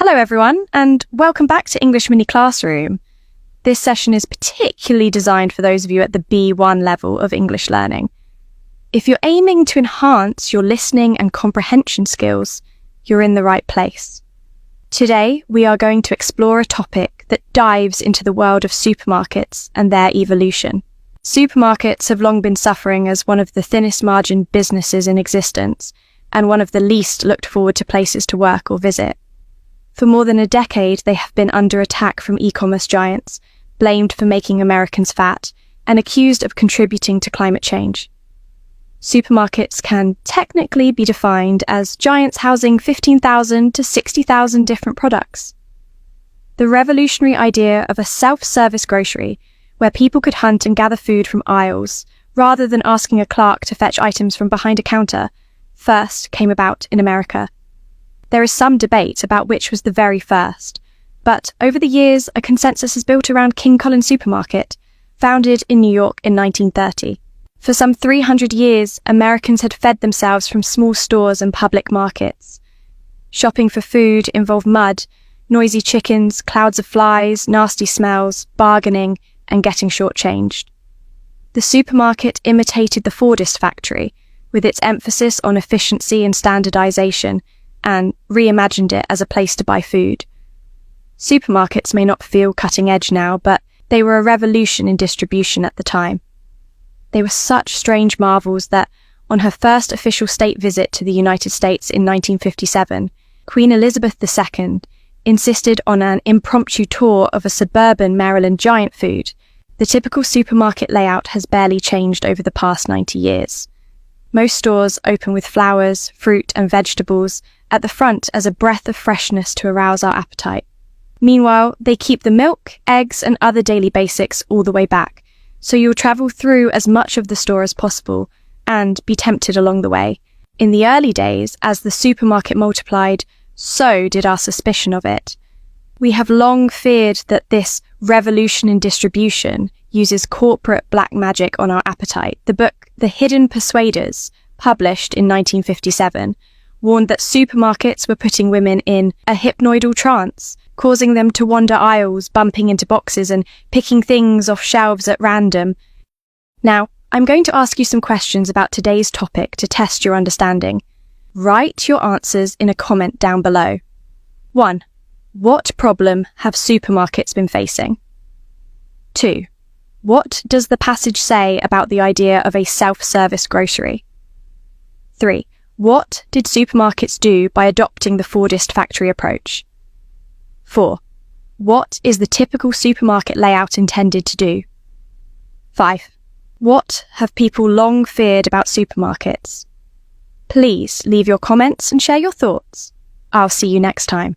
Hello everyone, and welcome back to English Mini Classroom. This session is particularly designed for those of you at the B1 level of English learning. If you're aiming to enhance your listening and comprehension skills, you're in the right place. Today, we are going to explore a topic that dives into the world of supermarkets and their evolution. Supermarkets have long been suffering as one of the thinnest margin businesses in existence, and one of the least looked forward to places to work or visit. For more than a decade, they have been under attack from e-commerce giants, blamed for making Americans fat, and accused of contributing to climate change. Supermarkets can technically be defined as giants housing 15,000 to 60,000 different products. The revolutionary idea of a self-service grocery, where people could hunt and gather food from aisles, rather than asking a clerk to fetch items from behind a counter, first came about in America. There is some debate about which was the very first, but over the years, a consensus is built around King Cullen Supermarket, founded in New York in 1930. For some 300 years, Americans had fed themselves from small stores and public markets. Shopping for food involved mud, noisy chickens, clouds of flies, nasty smells, bargaining, and getting shortchanged. The supermarket imitated the Fordist factory, with its emphasis on efficiency and standardization, and reimagined it as a place to buy food. Supermarkets may not feel cutting edge now, but they were a revolution in distribution at the time. They were such strange marvels that, on her first official state visit to the United States in 1957, Queen Elizabeth II insisted on an impromptu tour of a suburban Maryland giant food. The typical supermarket layout has barely changed over the past 90 years. Most stores open with flowers, fruit, and vegetables at the front as a breath of freshness to arouse our appetite. Meanwhile, they keep the milk, eggs, and other daily basics all the way back, so you'll travel through as much of the store as possible and be tempted along the way. In the early days, as the supermarket multiplied, so did our suspicion of it. We have long feared that this revolution in distribution uses corporate black magic on our appetite. The book The Hidden Persuaders, published in 1957, warned that supermarkets were putting women in a hypnoidal trance, causing them to wander aisles, bumping into boxes and picking things off shelves at random. Now, I'm going to ask you some questions about today's topic to test your understanding. Write your answers in a comment down below. 1. What problem have supermarkets been facing? 2. What does the passage say about the idea of a self-service grocery? 3. What did supermarkets do by adopting the Fordist factory approach? 4. What is the typical supermarket layout intended to do? 5. What have people long feared about supermarkets? Please leave your comments and share your thoughts. I'll see you next time.